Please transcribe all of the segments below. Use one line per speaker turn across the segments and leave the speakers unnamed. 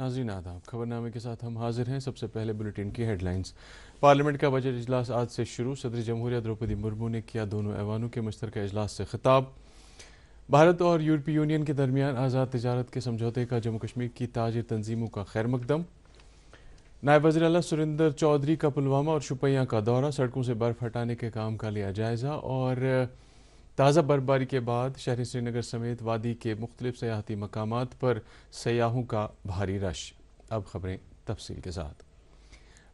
नाज़रीन आदाब, खबरनामे के साथ हम हाजिर हैं। सबसे पहले बुलेटिन की हेडलाइंस। पार्लियामेंट का बजट इजलास आज से शुरू। सदर जमहूरिया द्रौपदी मुर्मू ने किया दोनों ऐवानों के मुश्तरका इजलास से खिताब। भारत और यूरोपीय यूनियन के दरमियान आज़ाद तजारत के समझौते का जम्मू कश्मीर की ताजिर तंजीमों का खैर मकदम। नायब वज़ीर आला सुरिंदर चौधरी का पुलवामा और शुपैयां का दौरा, सड़कों से बर्फ़ हटाने के काम का लिया जायज़ा। और ताज़ा बर्फबारी के बाद शहर श्रीनगर समेत वादी के मुख्तलिफ सयाहती मकामात पर सयाहों का भारी रश। अब खबरें तफसील के साथ।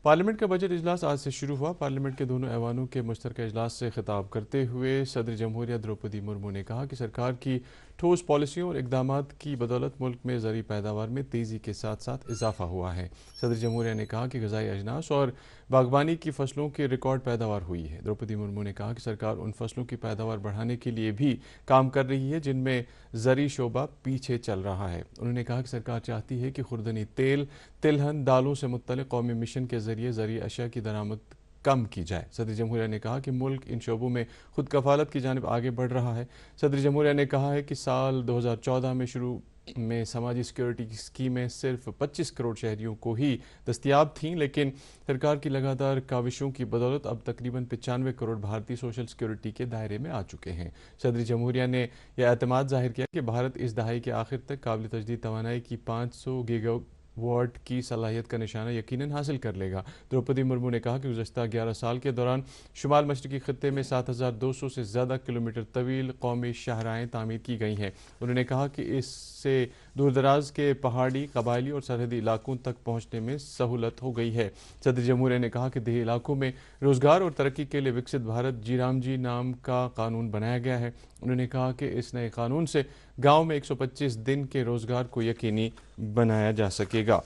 पार्लियामेंट का बजट इजलास आज से शुरू हुआ। पार्लियामेंट के दोनों ऐवानों के मुश्तरका इजलास से खिताब करते हुए सदर जमहूरिया द्रौपदी मुर्मू ने कहा कि सरकार की ठोस पॉलिसियों और इकदामात की बदौलत मुल्क में ज़रूरी पैदावार में तेज़ी के साथ साथ इजाफा हुआ है। सदर जमहूरिया ने कहा कि ग़िज़ाई अजनास और बागबानी की फसलों की रिकॉर्ड पैदावार हुई है। द्रौपदी मुर्मू ने कहा कि सरकार उन फसलों की पैदावार बढ़ाने के लिए भी काम कर रही है जिनमें ज़री शोबा पीछे चल रहा है। उन्होंने कहा कि सरकार चाहती है कि खुर्दनी तेल, तिलहन, दालों से मुत्तलिक कौमी मिशन के ज़रिए ज़रूरी अशिया की दरामद कम की जाए। सदर जमहूरिया ने कहा कि मुल्क इन शोबों में खुद कफालत की जानिब आगे बढ़ रहा है। सदर जमहूरिया ने कहा है कि साल 2014 में शुरू में समाजी सिक्योरिटी की स्कीमें सिर्फ 25 करोड़ शहरियों को ही दस्तियाब थीं, लेकिन सरकार की लगातार काविशों की बदौलत अब तकरीबन 95 करोड़ भारतीय सोशल सिक्योरिटी के दायरे में आ चुके हैं। सदर जमहूरिया ने यह एतमाद जाहिर किया कि भारत इस दहाई के आखिर तक काबिल तजदीद तवानाई की 500 गीगावाट की सलाहियत का निशाना यकीनन हासिल कर लेगा। द्रौपदी मुर्मू ने कहा कि गुज़श्ता 11 साल के दौरान शुमाल मशरकी खत्ते में 7200 से ज़्यादा किलोमीटर तवील कौमी शाहराहें तामीर की गई हैं। उन्होंने कहा कि इससे दूर दराज के पहाड़ी, कबायली और सरहदी इलाकों तक पहुँचने में सहूलत हो गई है। सदर जमहूरिया ने कहा कि देही इलाकों में रोज़गार और तरक्की के लिए विकसित भारत जी राम जी नाम का कानून बनाया गया है। उन्होंने कहा कि इस नए कानून से गाँव में 125 दिन के रोज़गार को यकीनी बनाया जा सकेगा।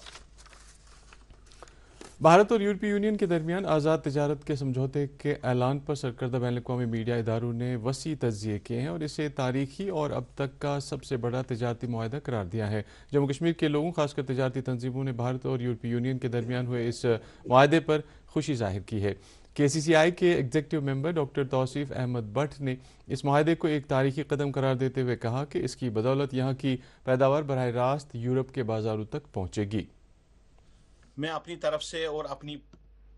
भारत और यूरोपीय यूनियन के दरमियान आज़ाद तजारत के समझौते के ऐलान पर सरकर्दा बैन अवी मीडिया इदारों ने वसी तज्ज़िये किए हैं और इसे तारीखी और अब तक का सबसे बड़ा तजारती मुआहदा करार दिया है। जम्मू कश्मीर के लोगों, खासकर तजारती तंजीमों ने भारत और यूरोपीय यूनियन के दरमियान हुए इस मुआहदे पर खुशी जाहिर की है। KCCI के executive member doctor Tauseef Ahmad Bhat ने इस मुआहदे को एक तारीखी कदम करार देते हुए कहा कि इसकी बदौलत यहाँ की पैदावार बराह रास्त यूरोप के बाजारों तक पहुँचेगी।
मैं अपनी तरफ से और अपनी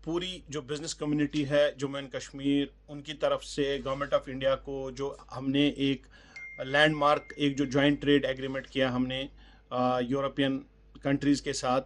पूरी जो बिज़नेस कम्युनिटी है जम्मू एंड कश्मीर, उनकी तरफ से गवर्नमेंट ऑफ इंडिया को जो हमने एक लैंडमार्क, एक जो जॉइंट ट्रेड एग्रीमेंट किया हमने यूरोपियन कंट्रीज़ के साथ,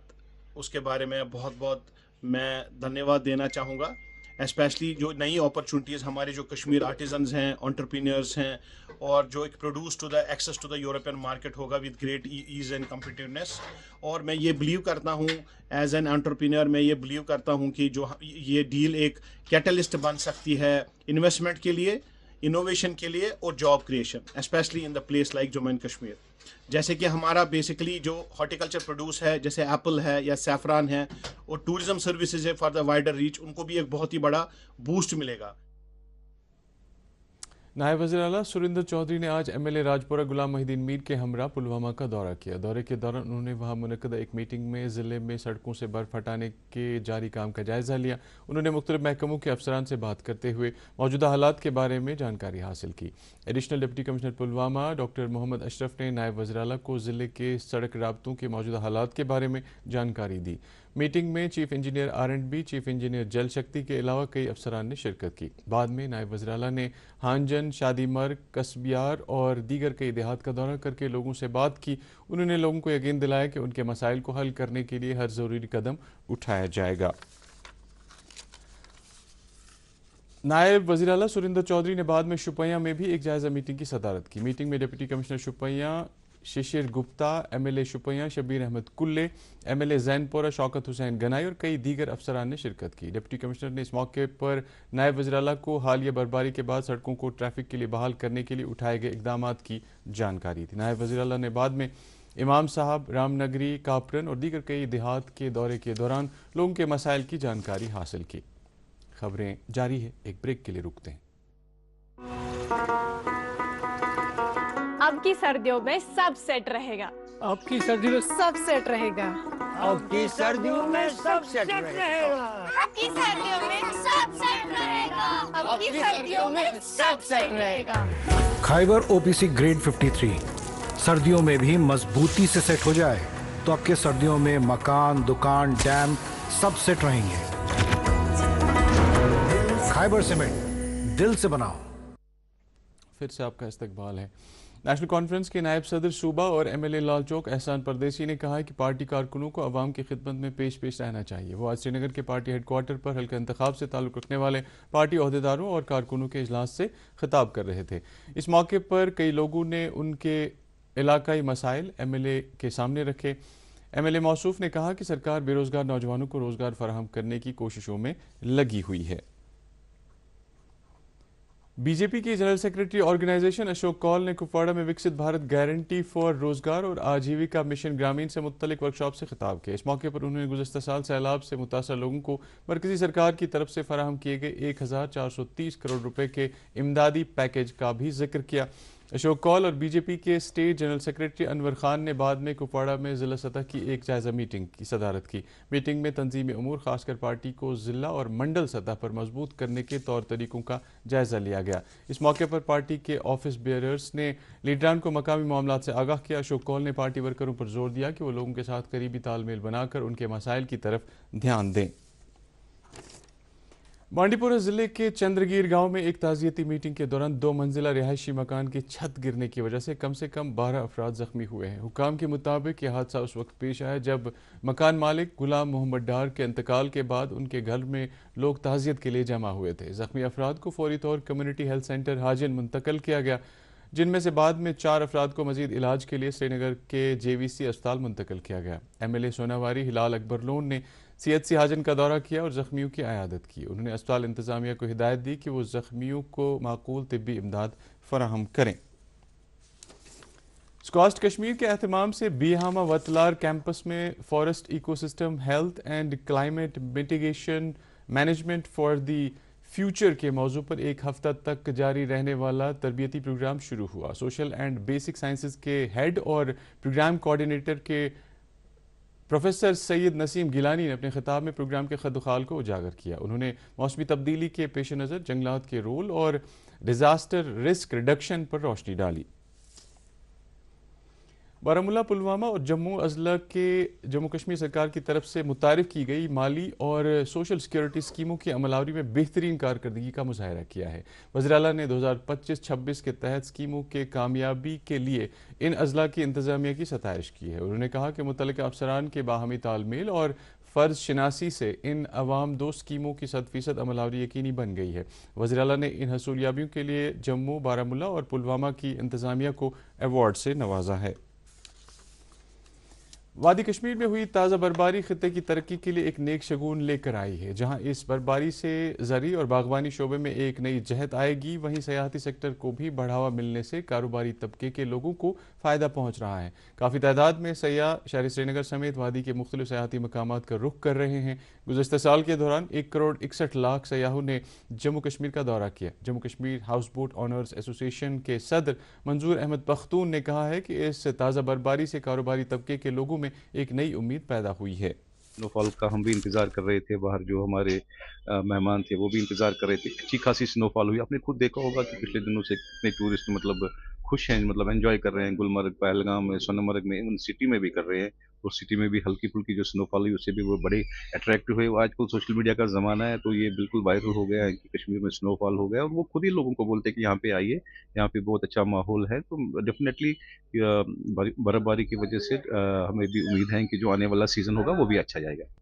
उसके बारे में बहुत बहुत मैं धन्यवाद देना चाहूँगा। एस्पेशली जो नई अपॉर्चुनिटीज़ हमारे जो कश्मीर आर्टिजन्स हैं, एंटरप्रेन्योर्स हैं, और जो एक produce to the access to the European market होगा with great ease and competitiveness. और मैं ये बिलीव करता हूँ एज एन एंटरप्रेन्योर, मैं ये बिलीव करता हूँ कि जो ये डील एक कैटलिस्ट बन सकती है इन्वेस्टमेंट के लिए, इनोवेशन के लिए और job creation, specially in the place like Jammu and Kashmir. जैसे कि हमारा बेसिकली जो हॉर्टिकल्चर प्रोड्यूस है, जैसे एप्पल है या सैफरान है, और टूरिज्म सर्विसेज है फॉर द वाइडर रीच, उनको भी एक बहुत ही बड़ा बूस्ट मिलेगा।
नायब वज़ीर आला सुरिंदर चौधरी ने आज MLA राजपुरा गुलाम मोहिद्दीन मीर के हमरा पुलवामा का दौरा किया। दौरे के दौरान उन्होंने वहां मुनक्कदा एक मीटिंग में ज़िले में सड़कों से बर्फ़ हटाने के जारी काम का जायज़ा लिया। उन्होंने मुख्तलिफ महकमों के अफसरान से बात करते हुए मौजूदा हालात के बारे में जानकारी हासिल की। Additional deputy commissioner Pulwama doctor Mohammad Ashraf ने नायब वज़ीर आला को ज़िले के सड़क राबतों के मौजूदा हालात के बारे में जानकारी दी। मीटिंग में chief engineer R&B, chief engineer जल शक्ति के अलावा कई अफसरान ने शिरकत की। बाद में नायब वज़ीर आला ने हांजन, शादीमर्ग, कसबियार और दीगर कई देहात का दौरा करके लोगों से बात की। उन्होंने लोगों को यकीन दिलाया कि उनके मसाइल को हल करने के लिए हर ज़रूरी कदम उठाया जाएगा। नायब वज़ीर आला सुरिंदर चौधरी ने बाद में शुपैयां में भी एक जायज़ा मीटिंग की सदारत की। मीटिंग में डिप्टी कमिश्नर शुपैयां शिशिर गुप्ता, MLA शुपैयां शबीर अहमद कुल्ले, MLA जैनपुरा शौकत हुसैन गनाई और कई दीगर अफसरान ने शिरकत की। डिप्टी कमिश्नर ने इस मौके पर नायब वज़ीर आला को हालिया बर्फबारी के बाद सड़कों को ट्रैफिक के लिए बहाल करने के लिए उठाए गए इकदामात की जानकारी दी। नायब वज़ीर आला ने बाद में इमाम साहब, रामनगरी, कापरन और दीगर कई देहात के दौरे के दौरान लोगों के मसाइल की जानकारी हासिल की। खबरें जारी है, एक ब्रेक के लिए रुकते हैं।
अब की सर्दियों में सब सेट रहेगा।
अब की सर्दियों में
सब सेट रहेगा।
अब की सर्दियों में सब सेट रहेगा।
अब की सर्दियों में सब सेट रहेगा।
अब की सर्दियों में सब सेट रहेगा।
खाइबर OPC ग्रेड 53 सर्दियों में भी मजबूती से सेट हो जाए। तो अब के सर्दियों में मकान, दुकान, डैम सब सेट रहेंगे। खाइबर सीमेंट, दिल से बनाओ।
फिर से आपका इस्तकबाल है। नेशनल कॉन्फ्रेंस के नायब सदर सूबा और एमएलए लाल चौक एहसान परदेसी ने कहा है कि पार्टी कारकुनों को अवाम की खिदमत में पेश रहना चाहिए। वो आज श्रीनगर के पार्टी हेडक्वार्टर पर हल्का इंतखाब से ताल्लुक़ रखने वाले पार्टी अहदेदारों और कारकुनों के इजलास से खिताब कर रहे थे। इस मौके पर कई लोगों ने उनके इलाकाई मसाइल एमएलए के सामने रखे। एमएलए मौसूफ ने कहा कि सरकार बेरोजगार नौजवानों को रोजगार फराहम करने की कोशिशों में लगी हुई है। बीजेपी के general secretary organisation Ashok Kaul ने कुपवाड़ा में विकसित भारत गारंटी फॉर रोजगार और आजीविका मिशन ग्रामीण से मुत्तलिक वर्कशॉप से खिताब किया। इस मौके पर उन्होंने गुज़श्ता साल सैलाब से मुतासर लोगों को मरकजी सरकार की तरफ से फराहम किए गए 1430 करोड़ रुपए के इमदादी पैकेज का भी जिक्र किया। अशोक कौल और बीजेपी के state general secretary Anwar Khan ने बाद में कुपवाड़ा में ज़िला सतह की एक जायज़ा मीटिंग की सदारत की। मीटिंग में तंजीमी अमूर खासकर पार्टी को ज़िला और मंडल सतह पर मजबूत करने के तौर तरीक़ों का जायज़ा लिया गया। इस मौके पर पार्टी के ऑफिस बेयरर्स ने लीडरान को मकामी मामलात से आगाह किया। अशोक कौल ने पार्टी वर्करों पर जोर दिया कि वो लोगों के साथ करीबी तालमेल बनाकर उनके मसाइल की तरफ ध्यान दें। बांडीपुरा जिले के चंद्रगीर गांव में एक ताज़ियती मीटिंग के दौरान 2 मंजिला रिहायशी मकान की छत गिरने की वजह से कम 12 अफराद जख्मी हुए हैं। हुकाम के मुताबिक यह हादसा उस वक्त पेश आया जब मकान मालिक गुलाम मोहम्मद डार के इंतकाल के बाद उनके घर में लोग ताज़ियत के लिए जमा हुए थे। जख्मी अफराद को फौरी तौर कम्युनिटी हेल्थ सेंटर हाजिन मुंतकिल किया गया, जिनमें से बाद में 4 अफराद को मजीद इलाज के लिए श्रीनगर के JVC अस्पताल मुंतकिल किया गया। MLA सोनावारी हिलाल अकबर लोन ने CHC हाजिन का दौरा किया और जख्मियों की अयादत की। उन्होंने अस्पताल इंतजामिया को हिदायत दी कि वो जख्मियों को माकूल तिब्बी इमदाद फराहम करें। स्कॉस्ट कश्मीर के एहतमाम से बीहामा वतलार कैंपस में forest ecosystem health and climate mitigation management for the future के मौजू पर एक हफ्ता तक जारी रहने वाला तरबियती प्रोग्राम शुरू हुआ। सोशल एंड बेसिक साइंसेज के हेड और प्रोग्राम कोऑर्डिनेटर के प्रोफेसर सैयद नसीम गिलानी ने अपने खिताब में प्रोग्राम के खदखाल को उजागर किया। उन्होंने मौसमी तब्दीली के पेश नज़र जंगलात के रोल और डिज़ास्टर रिस्क रिडक्शन पर रोशनी डाली। बारामूला, पुलवामा और जम्मू अजला के जम्मू कश्मीर सरकार की तरफ से मुतारिफ की गई माली और सोशल सिक्योरिटी स्कीमों की अमलावरी में बेहतरीन कारकर्दगी का मुजाहरा किया है। वज़ीर आला ने 2025-26 के तहत स्कीमों के कामयाबी के लिए इन अजला की इंतजामिया की सताइश की है। उन्होंने कहा कि मुतल्लिका अफसरान के बाहमी तालमेल और फ़र्ज शनासी से इन अवाम दो स्कीमों की 100% अमलावरी यकीनी बन गई है। वज़ीर आला ने इन हसूलियाबियों के लिए जम्मू, बारामूला और पुलवामा की इंतजामिया को अवार्ड से नवाजा है। वादी कश्मीर में हुई ताज़ा बर्फबारी खित्ते की तरक्की के लिए एक नेक शगुन लेकर आई है। जहां इस बर्फबारी से ज़री और बागवानी शोबे में एक नई जहत आएगी, वहीं सयाहती सेक्टर को भी बढ़ावा मिलने से कारोबारी तबके के लोगों को फ़ायदा पहुंच रहा है। काफ़ी तादाद में सयाह शहर श्रीनगर समेत वादी के मुख्तलिफ सयाहती मकामात का रुख कर रहे हैं। गुज़श्ता साल के दौरान 1,61,00,000 सयाहों ने जम्मू कश्मीर का दौरा किया। Jammu Kashmir house boat owners association के सदर मंजूर अहमद पख्तून ने कहा है कि इस ताज़ा बर्फबारी से कारोबारी तबके के लोगों में एक नई उम्मीद पैदा हुई है।
स्नोफॉल का हम भी इंतज़ार कर रहे थे, बाहर जो हमारे मेहमान थे वो भी इंतज़ार कर रहे थे। अच्छी खासी स्नोफॉल हुई। आपने खुद देखा होगा कि पिछले दिनों से कितने टूरिस्ट मतलब खुश हैं, मतलब एंजॉय कर रहे हैं। गुलमर्ग, पहलगाम में, सोनमर्ग में, उन सिटी में भी कर रहे हैं। और सिटी में भी हल्की फुल्की जो स्नोफॉल हुई उससे भी वो बड़े अट्रैक्टिव हुए। आजकल सोशल मीडिया का ज़माना है तो ये बिल्कुल वायरल हो गया है कि कश्मीर में स्नोफॉल हो गया, और वो खुद ही लोगों को बोलते हैं कि यहाँ पे आइए, यहाँ पे बहुत अच्छा माहौल है। तो डेफिनेटली बर्फबारी की वजह से हमें भी उम्मीद है कि जो आने वाला सीज़न होगा वो भी अच्छा जाएगा।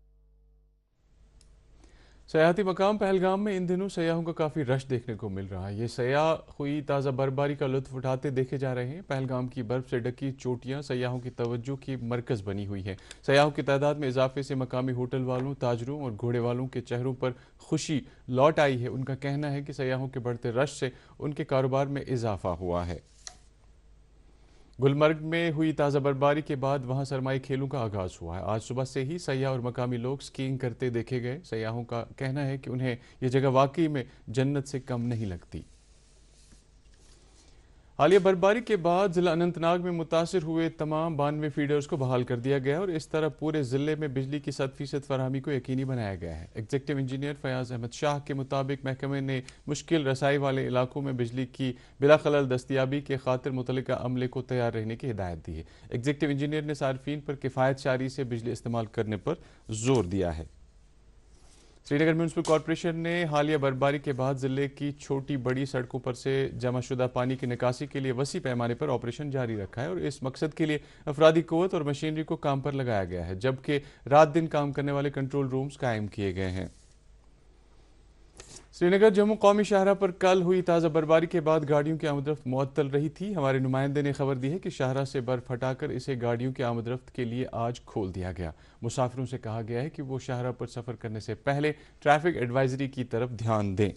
सयाहती मकाम पहलगाम में इन दिनों सयाहों का काफ़ी रश देखने को मिल रहा है। ये सयाह हुई ताज़ा बर्फबारी का लुत्फ़ उठाते देखे जा रहे हैं। पहलगाम की बर्फ़ से ढकी चोटियाँ सयाहों की तवज्जो की मरकज़ बनी हुई है। सयाहों की तादाद में इजाफे से मकामी होटल वालों, ताजरों और घोड़े वालों के चेहरों पर खुशी लौट आई है। उनका कहना है कि सयाहों के बढ़ते रश से उनके कारोबार में इजाफा हुआ है। गुलमर्ग में हुई ताज़ा बर्फबारी के बाद वहां सरमाई खेलों का आगाज़ हुआ है। आज सुबह से ही सयाह और मकामी लोग स्कीइंग करते देखे गए। सयाहों का कहना है कि उन्हें यह जगह वाकई में जन्नत से कम नहीं लगती। حالیہ برفباری کے بعد ضلع اننت ناگ میں متاثر ہوئے تمام 92 فیڈرز کو بحال کر دیا گیا اور اس طرح پورے ضلع میں بجلی کی 100% فراہمی کو یقینی بنایا گیا ہے۔ ایگزیکٹو انجینئر فیاض احمد شاہ کے مطابق محکمے نے مشکل رسائی والے علاقوں میں بجلی کی بلا خلل دستیابی کے خاطر متعلقہ عملے کو تیار رہنے کی ہدایت دی ہے۔ ایگزیکٹو انجینئر نے صارفین پر کفایت شعاری سے بجلی استعمال کرنے پر زور دیا ہے۔ سری نگر میونسپل کارپوریشن نے حالیہ برفباری کے بعد ضلع کی چھوٹی بڑی سڑکوں پر سے جمع شدہ پانی کی نکاسی کے لیے وسیع پیمانے پر آپریشن جاری رکھا ہے اور اس مقصد کے لیے افرادی قوت اور مشینری کو کام پر لگایا گیا ہے، جبکہ رات دن کام کرنے والے کنٹرول رومز قائم کیے گئے ہیں۔ سری نگر جموں قومی شاہراہ پر کل ہوئی تازہ برفباری کے بعد گاڑیوں کی آمد رفت معطل رہی تھی۔ ہمارے نمائندے نے خبر دی ہے کہ شاہراہ سے برف ہٹا کر اسے گاڑیوں کی آمد رفت کے لیے آج کھول دیا گیا۔ مسافروں سے کہا گیا ہے کہ وہ شاہراہ پر سفر کرنے سے پہلے ٹریفک ایڈوائزری کی طرف دھیان دیں۔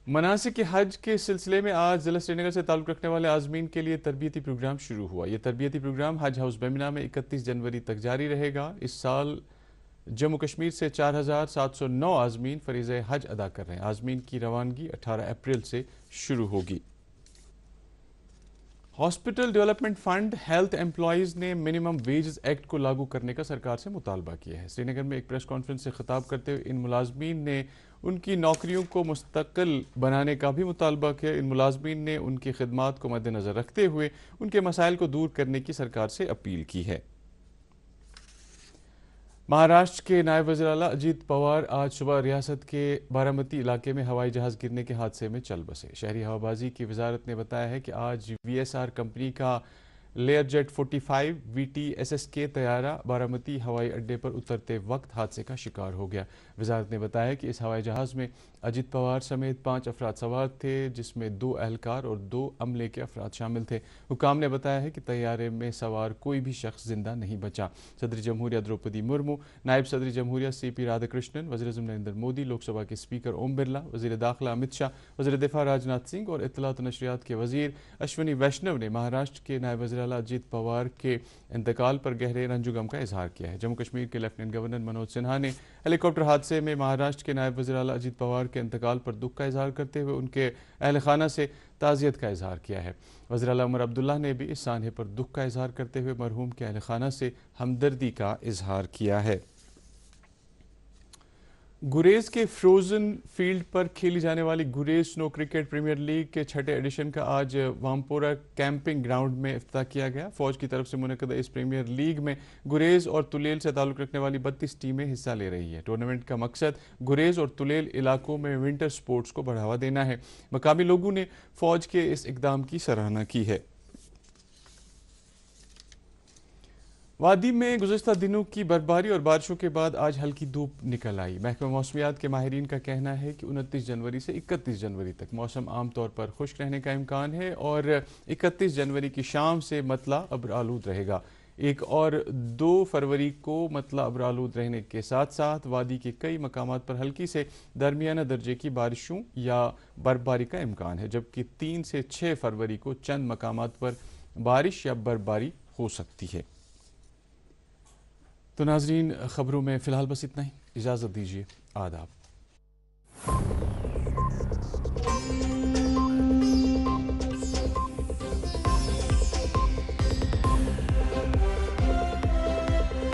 مناسک حج کے سلسلے میں آج ضلع سری نگر سے تعلق رکھنے والے عازمین کے لیے تربیتی پروگرام شروع ہوا۔ یہ تربیتی پروگرام حج ہاؤس بیمنا میں 31 جنوری تک جاری رہے گا۔ اس سال جموں کشمیر سے 4709 عازمین فریضہ حج ادا کر رہے ہیں۔ عازمین کی روانگی 18 اپریل سے شروع ہوگی۔ Hospital development fund health employees نے منیمم ویجز ایکٹ کو لاگو کرنے کا سرکار سے مطالبہ کیا ہے۔ سری نگر میں ایک پریس کانفرنس سے خطاب کرتے ہوئے ان ملازمین نے ان کی نوکریوں کو مستقل بنانے کا بھی مطالبہ کیا۔ ان ملازمین نے ان کی خدمات کو مد نظر رکھتے ہوئے ان کے مسائل کو دور کرنے کی سرکار سے اپیل کی ہے۔ مہاراشٹر کے نائب وزیر اعلیٰ اجیت پوار آج صبح ریاست کے بارامتی علاقے میں ہوائی جہاز گرنے کے حادثے میں چل بسے۔ شہری ہوابازی کی وزارت نے بتایا ہے کہ آج وی ایس آر کمپنی کا Learjet 45 V T S S کے طیارہ بارامتی ہوائی اڈے پر اترتے وقت حادثے کا شکار ہو گیا۔ وزارت نے بتایا کہ اس ہوائی جہاز میں اجیت پوار سمیت 5 افراد سوار تھے، جس میں 2 اہلکار اور 2 عملے کے افراد شامل تھے۔ حکام نے بتایا ہے کہ طیارے میں سوار کوئی بھی شخص زندہ نہیں بچا۔ صدر جمہوریہ دروپدی مرمو، نائب صدر جمہوریہ سی پی رادھا کرشنن، وزیر اعظم نریندر مودی، لوک سبھا کے اسپیکر اوم برلا، وزیر داخلہ امت شاہ، وزیر دفاع راج ناتھ سنگھ اور اطلاعات و نشریات کے وزیر اشونی ویشنو نے مہاراشٹر کے نائب وزیر اعلیٰ اجیت پوار کے انتقال پر گہرے رنج و غم کا اظہار کیا ہے۔ جموں کشمیر کے لیفٹیننٹ گورنر منوج سنہا نے ہیلی کاپٹر حادثے میں مہاراشٹر کے نائب وزیر اعلیٰ اجیت پوار کے انتقال پر دکھ کا اظہار کرتے ہوئے ان کے اہل خانہ سے تعزیت کا اظہار کیا ہے۔ وزیر اعلیٰ عمر عبداللہ نے بھی اس سانحے پر دکھ کا اظہار کرتے ہوئے مرحوم کے اہل خانہ سے ہمدردی کا اظہار کیا ہے۔ گریز کے فروزن فیلڈ پر کھیلی جانے والی گریز سنو کرکٹ پریمیئر لیگ کے 6ٹھے ایڈیشن کا آج وامپورہ کیمپنگ گراؤنڈ میں افتتاح کیا گیا۔ فوج کی طرف سے منعقدہ اس پریمیئر لیگ میں گریز اور تلیل سے تعلق رکھنے والی 32 ٹیمیں حصہ لے رہی ہیں۔ ٹورنامنٹ کا مقصد گریز اور تلیل علاقوں میں ونٹر سپورٹس کو بڑھاوا دینا ہے۔ مقامی لوگوں نے فوج کے اس اقدام کی سراہنا کی ہے۔ وادی میں گزشتہ دنوں کی برفباری اور بارشوں کے بعد آج ہلکی دھوپ نکل آئی۔ محکمہ موسمیات کے ماہرین کا کہنا ہے کہ 29 جنوری سے 31 جنوری تک موسم عام طور پر خشک رہنے کا امکان ہے اور 31 جنوری کی شام سے مطلع ابر آلود رہے گا۔ 1 اور 2 فروری کو مطلع ابر آلود رہنے کے ساتھ ساتھ وادی کے کئی مقامات پر ہلکی سے درمیانہ درجے کی بارشوں یا برفباری کا امکان ہے، جبکہ 3 سے 6 فروری کو چند مقامات پر بارش یا برفباری ہو سکتی ہے۔ تو ناظرین، خبروں میں فی الحال بس اتنا ہی۔ اجازت دیجیے، آداب۔